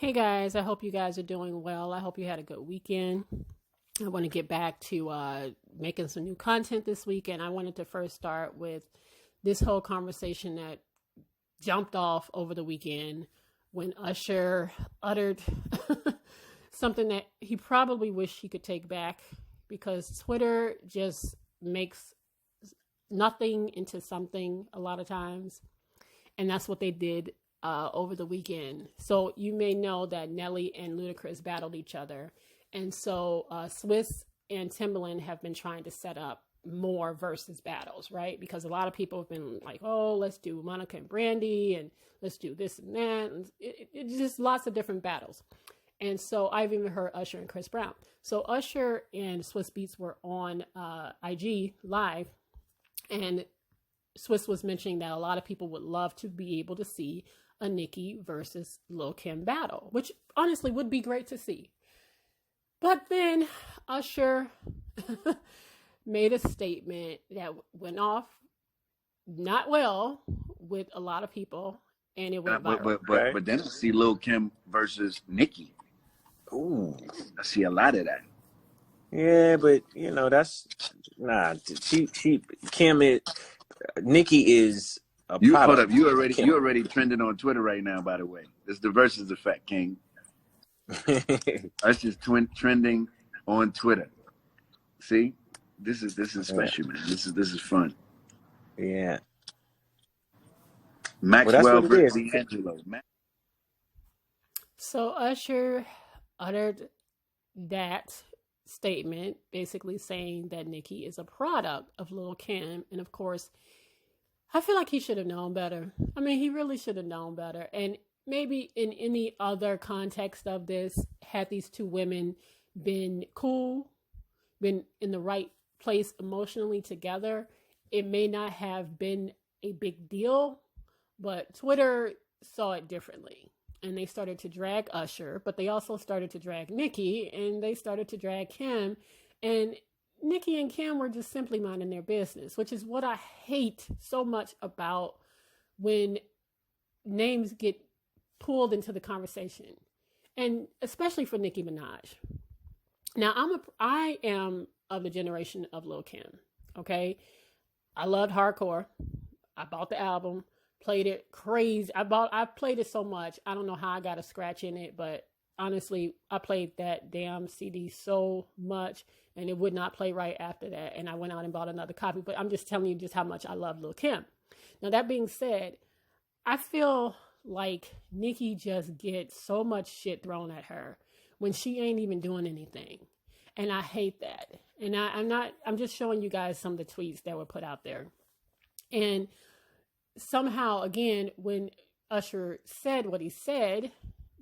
Hey guys, I hope you guys are doing well. I hope you had a good weekend. I want to get back to making some new content this weekend. I wanted to first start with this whole conversation that jumped off over the weekend when Usher uttered something that he probably wished he could take back because Twitter just makes nothing into something a lot of times. And that's what they did over the weekend. So you may know that Nelly and Ludacris battled each other. And so Swiss and Timbaland have been trying to set up more versus battles, right? Because a lot of people have been like, oh, let's do Monica and Brandy and let's do this and that. And it's just lots of different battles. And so I've even heard Usher and Chris Brown. So Usher and Swiss Beats were on IG Live, and Swiss was mentioning that a lot of people would love to be able to see a Nicki versus Lil Kim battle, which honestly would be great to see. But then Usher made a statement that went off not well with a lot of people, and it went viral. But then I see Lil Kim versus Nicki. Ooh, I see a lot of that. yeah, but that's She Kim is Nicki is a Hold product. up, you already trending on Twitter right now. By the way, it's the versus effect, King. That's just trending on Twitter. See, this is special, man. This is fun. Yeah. Maxwell versus D'Angelo. So Usher uttered that statement, basically saying that Nicki is a product of Lil Kim. And of course, I feel like he should have known better. I mean, he really should have known better. And maybe in any other context of this, had these two women been cool, been in the right place emotionally together, it may not have been a big deal, but Twitter saw it differently. And they started to drag Usher, but they also started to drag Nicki, and they started to drag Kim. And Nicki and Kim were just simply minding their business, which is what I hate so much about when names get pulled into the conversation, and especially for Nicki Minaj. Now, I am of the generation of Lil Kim. Okay, I loved hardcore. I bought the album, played it crazy. I played it so much. I don't know how I got a scratch in it, but honestly, I played that damn CD so much, and it would not play right after that. And I went out and bought another copy. But I'm just telling you just how much I love Lil Kim. Now, that being said, I feel like Nicki just gets so much shit thrown at her when she ain't even doing anything. And I hate that. And I'm just showing you guys some of the tweets that were put out there. And somehow, again, when Usher said what he said,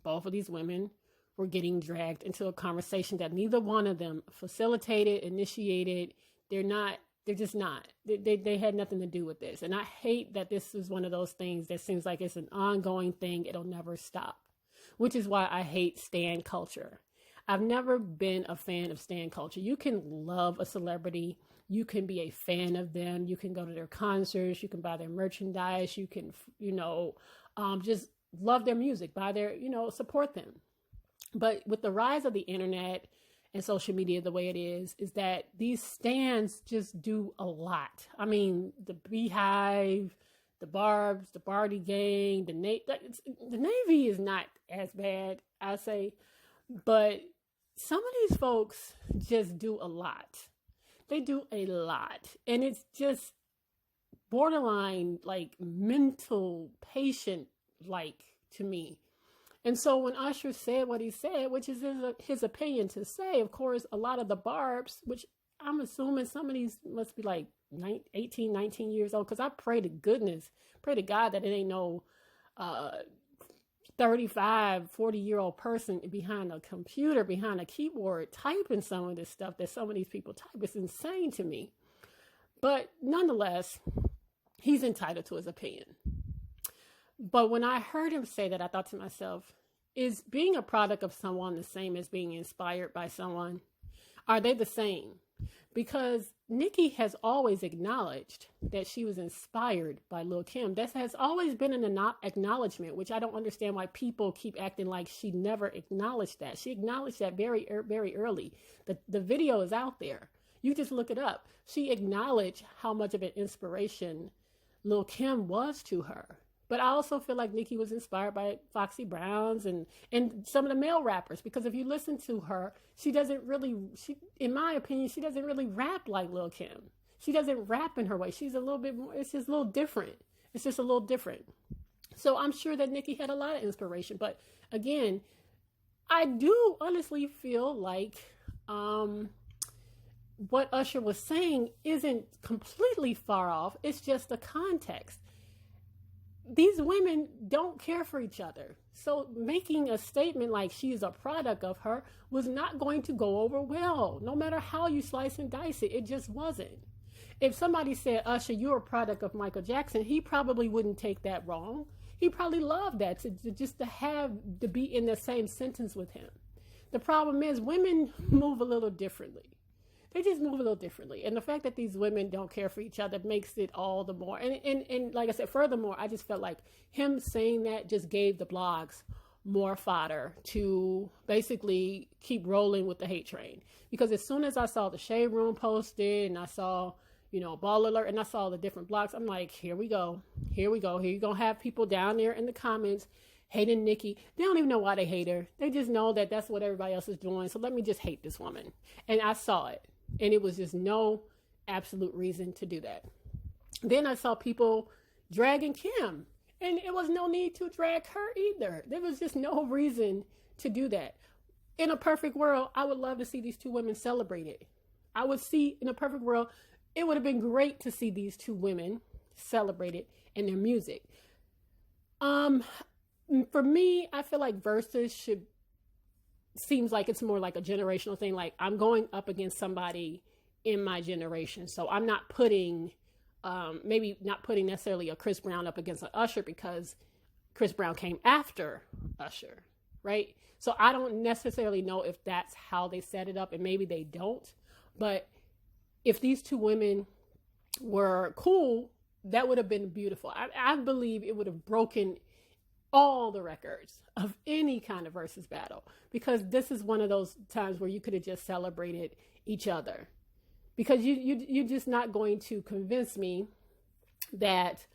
both of these women were getting dragged into a conversation that neither one of them facilitated, initiated. They're just not. They had nothing to do with this. And I hate that this is one of those things that seems like it's an ongoing thing. It'll never stop, which is why I hate stan culture. I've never been a fan of stan culture. You can love a celebrity. You can be a fan of them. You can go to their concerts. You can buy their merchandise. You can, just love their music, buy their, support them. But with the rise of the internet and social media the way it is that these stans just do a lot. I mean, the Beehive, the Barbs, the Barty Gang, the Navy is not as bad, I say. But some of these folks just do a lot. They do a lot. And it's just borderline like mental patient like to me. And so when Usher said what he said, which is his opinion to say, of course, a lot of the Barbs, which I'm assuming some of these must be like 18, 19 years old, because I pray to God that it ain't no 35, 40-year-old person behind a computer, behind a keyboard, typing some of this stuff that some of these people type. It's insane to me. But nonetheless, he's entitled to his opinion. But when I heard him say that, I thought to myself, is being a product of someone the same as being inspired by someone? Are they the same? because Nicki has always acknowledged that she was inspired by Lil Kim. That has always been an acknowledgement, which I don't understand why people keep acting like she never acknowledged that. She acknowledged that very, very early. The video is out there. You just look it up. She acknowledged how much of an inspiration Lil Kim was to her. But I also feel like Nicki was inspired by Foxy Browns and some of the male rappers, because if you listen to her, in my opinion, she doesn't really rap like Lil Kim. She doesn't rap in her way. She's a little bit more, it's just a little different. It's just a little different. So I'm sure that Nicki had a lot of inspiration. But again, I do honestly feel like what Usher was saying isn't completely far off. It's just the context. These women don't care for each other. So making a statement like she's a product of her was not going to go over well. No matter how you slice and dice it, it just wasn't. If somebody said, Usher, you're a product of Michael Jackson, he probably wouldn't take that wrong. He probably loved that, to be in the same sentence with him. The problem is women move a little differently. They just move a little differently. And the fact that these women don't care for each other makes it all the more. And like I said, furthermore, I just felt like him saying that just gave the blogs more fodder to basically keep rolling with the hate train. Because as soon as I saw the Shade Room posted and I saw, Ball Alert, and I saw the different blogs, I'm like, here we go. Here you're going to have people down there in the comments hating Nicki. They don't even know why they hate her. They just know that that's what everybody else is doing. So let me just hate this woman. And I saw it. And it was just no absolute reason to do that. Then I saw people dragging Kim. And it was no need to drag her either. There was just no reason to do that. In a perfect world, I would love to see these two women celebrated. I would see, in a perfect world, it would have been great to see these two women celebrated in their music. For me, I feel like Versus seems like it's more like a generational thing. Like, I'm going up against somebody in my generation. So I'm not putting, maybe not putting necessarily a Chris Brown up against an Usher, because Chris Brown came after Usher, right? So I don't necessarily know if that's how they set it up, and maybe they don't. But if these two women were cool, that would have been beautiful. I believe it would have broken all the records of any kind of versus battle, because this is one of those times where you could have just celebrated each other, because you're just not going to convince me that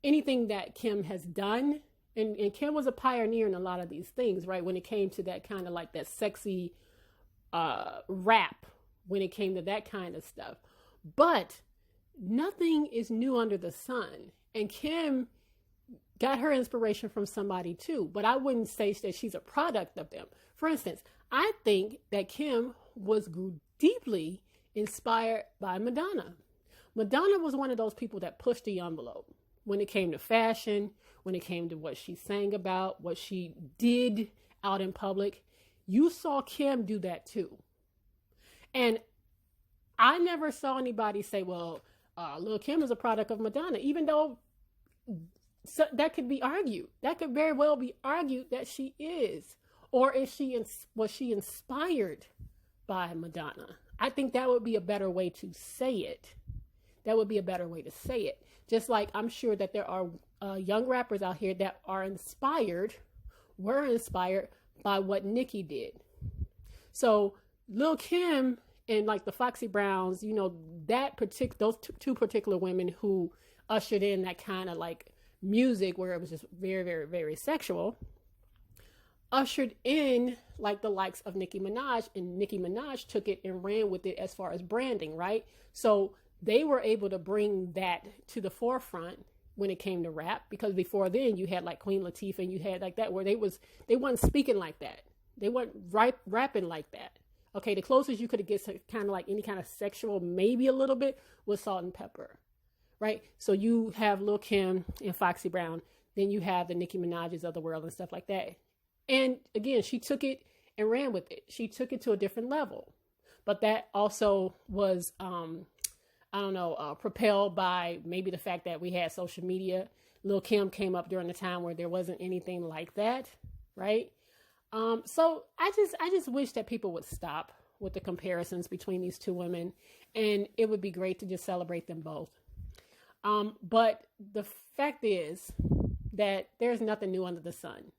anything that Kim has done, and Kim was a pioneer in a lot of these things, right? When it came to that kind of like that sexy rap, when it came to that kind of stuff, but nothing is new under the sun. And Kim got her inspiration from somebody too, but I wouldn't say that she's a product of them. For instance, I think that Kim was deeply inspired by Madonna. Madonna was one of those people that pushed the envelope when it came to fashion, when it came to what she sang about, what she did out in public. You saw Kim do that too. And I never saw anybody say, well, Lil Kim is a product of Madonna, even though that could be argued. That could very well be argued that she is. Or was she inspired by Madonna? I think that would be a better way to say it. That would be a better way to say it. Just like I'm sure that there are young rappers out here that were inspired by what Nicki did. So Lil Kim and like the Foxy Browns, those two particular women who ushered in that kind of like music where it was just very, very, very sexual, ushered in like the likes of Nicki Minaj, and Nicki Minaj took it and ran with it as far as branding, right? So they were able to bring that to the forefront when it came to rap, because before then you had like Queen Latifah and you had like that where they weren't speaking like that. They weren't rapping like that. Okay, the closest you could get to kind of like any kind of sexual, maybe a little bit, was Salt and Pepper, right? So you have Lil Kim and Foxy Brown, then you have the Nicki Minaj's of the world and stuff like that. And again, she took it and ran with it. She took it to a different level. But that also was, propelled by maybe the fact that we had social media. Lil Kim came up during a time where there wasn't anything like that, right? So I just wish that people would stop with the comparisons between these two women, and it would be great to just celebrate them both. But the fact is that there's nothing new under the sun.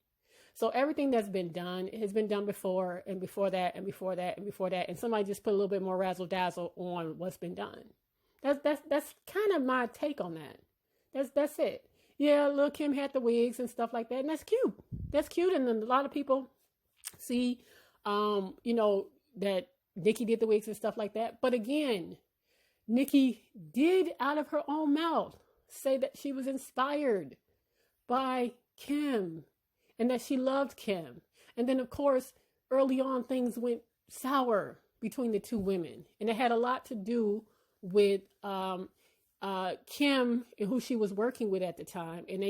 So everything that's been done has been done before, and before that, and before that, and before that, and somebody just put a little bit more razzle dazzle on what's been done. That's kind of my take on that. That's it. Yeah, Lil' Kim had the wigs and stuff like that, and that's cute. That's cute, and then a lot of people see, that Nicki did the wigs and stuff like that. But again, Nicki did out of her own mouth say that she was inspired by Kim and that she loved Kim. And then, of course, early on, things went sour between the two women, and it had a lot to do with Kim and who she was working with at the time. And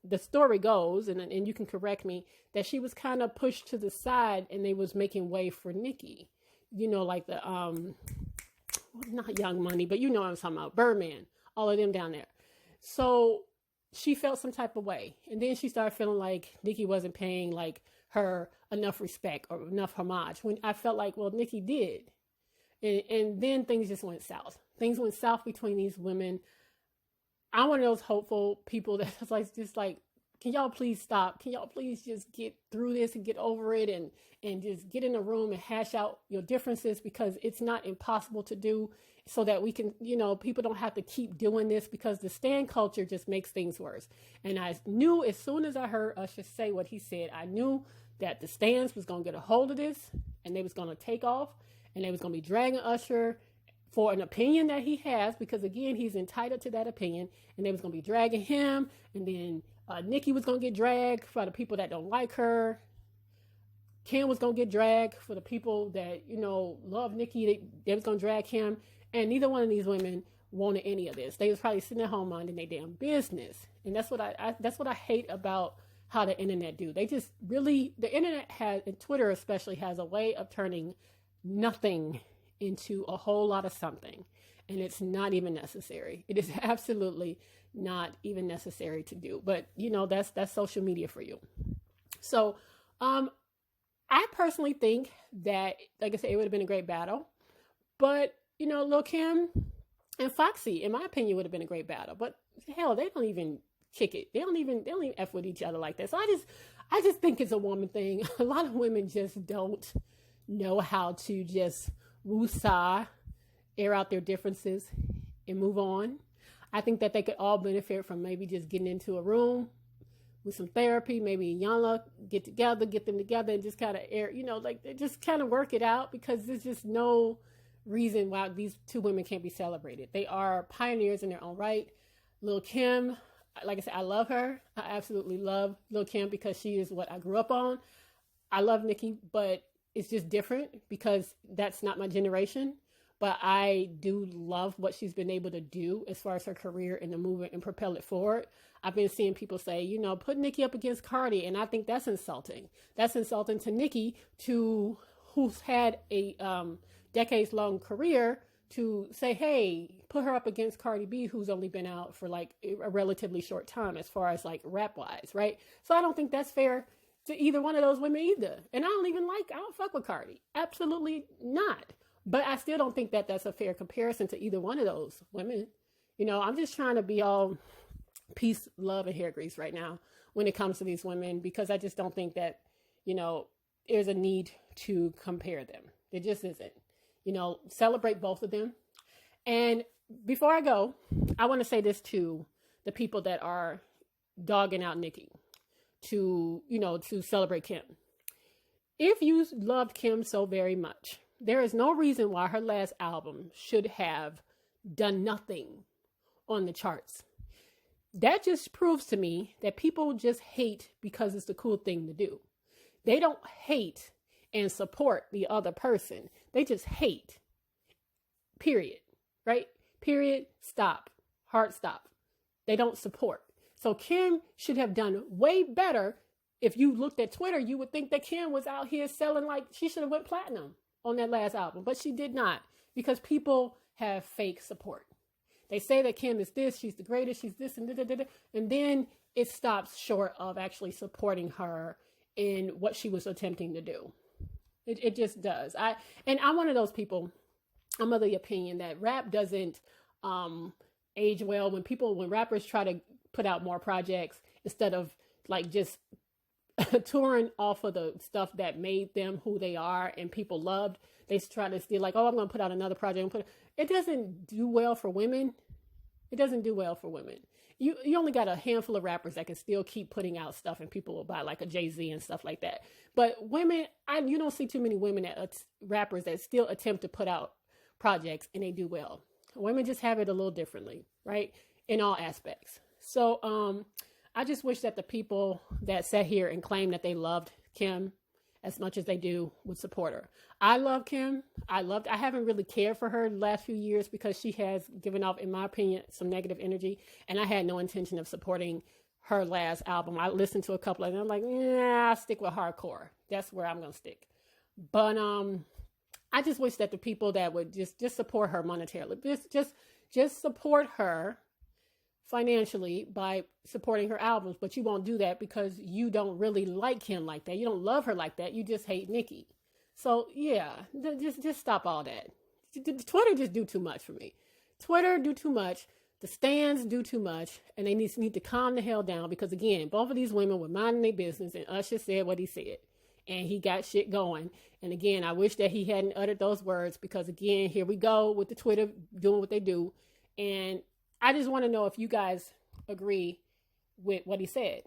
the story goes, and you can correct me, that she was kind of pushed to the side, and they was making way for Nicki. Like the not Young Money, but you know what I'm talking about, Birdman, all of them down there. So she felt some type of way, and then she started feeling like Nicki wasn't paying like her enough respect or enough homage. When I felt like, well, Nicki did. And then things just went south. Things went south between these women. I'm one of those hopeful people that's just like, can y'all please stop? Can y'all please just get through this and get over it and just get in a room and hash out your differences, because it's not impossible to do, so that we can, people don't have to keep doing this, because the stan culture just makes things worse. And I knew as soon as I heard Usher say what he said, I knew that the stans was going to get a hold of this, and they was going to take off, and they was going to be dragging Usher for an opinion that he has, because again, he's entitled to that opinion, and they was going to be dragging him, and then Nicki was going to get dragged for the people that don't like her. Kim was going to get dragged for the people that, love Nicki. They was going to drag him, and neither one of these women wanted any of this. They was probably sitting at home minding their damn business, and that's what I hate about how the internet do. They just really, the internet has, and Twitter especially, has a way of turning nothing into a whole lot of something, and it's not even necessary. It is absolutely not even necessary to do. But that's social media for you. So I personally think that, like I said, it would have been a great battle. But Lil' Kim and Foxy, in my opinion, would have been a great battle. But hell, they don't even kick it. They don't even F with each other like that. So I just think it's a woman thing. A lot of women just don't know how to just woosah, air out their differences, and move on. I think that they could all benefit from maybe just getting into a room with some therapy, maybe Yana get them together and just kind of air, just kind of work it out, because there's just no reason why these two women can't be celebrated. They are pioneers in their own right. Lil' Kim, like I said, I love her. I absolutely love Lil' Kim because she is what I grew up on. I love Nicki, but it's just different because that's not my generation. But I do love what she's been able to do as far as her career in the movement and propel it forward. I've been seeing people say, put Nicki up against Cardi, and I think that's insulting. That's insulting to Nicki, who's had a decades-long career, to say, hey, put her up against Cardi B, who's only been out for like a relatively short time as far as like rap-wise, right? So I don't think that's fair to either one of those women either. And I don't fuck with Cardi. Absolutely not. But I still don't think that that's a fair comparison to either one of those women. I'm just trying to be all peace, love, and hair grease right now when it comes to these women, because I just don't think that, there's a need to compare them. There just isn't. Celebrate both of them. And before I go, I want to say this to the people that are dogging out Nicki to celebrate Kim. If you loved Kim so very much, there is no reason why her last album should have done nothing on the charts. That just proves to me that people just hate because it's the cool thing to do. They don't hate and support the other person. They just hate. Period. Right? Period. Stop. Hard stop. They don't support. So Kim should have done way better. If you looked at Twitter, you would think that Kim was out here selling like she should have went platinum on that last album, but she did not, because people have fake support. They say that Kim is this, she's the greatest, she's this, and then it stops short of actually supporting her in what she was attempting to do. It just does. I'm one of those people. I'm of the opinion that rap doesn't age well when rappers try to put out more projects instead of like just touring off of the stuff that made them who they are and people loved. They try to still like, oh, I'm going to put out another project. It doesn't do well for women. It doesn't do well for women. You only got a handful of rappers that can still keep putting out stuff and people will buy, like a Jay-Z and stuff like that. But women, you don't see too many women rappers that still attempt to put out projects and they do well. Women just have it a little differently, right? In all aspects. So I just wish that the people that sat here and claimed that they loved Kim as much as they do would support her. I love Kim. I haven't really cared for her the last few years because she has given off, in my opinion, some negative energy. And I had no intention of supporting her last album. I listened to a couple of them. I'm like, I'll stick with hardcore. That's where I'm going to stick. But I just wish that the people that would just support her monetarily, just support her financially by supporting her albums. But you won't do that because you don't really like him like that. You don't love her like that. You just hate Nicki. So yeah, just stop all that. Twitter just do too much for me. Twitter do too much. The stands do too much, and they need to calm the hell down because again, both of these women were minding their business, and Usher said what he said, and he got shit going. And again, I wish that he hadn't uttered those words because again, here we go with the Twitter doing what they do, and I just want to know if you guys agree with what he said.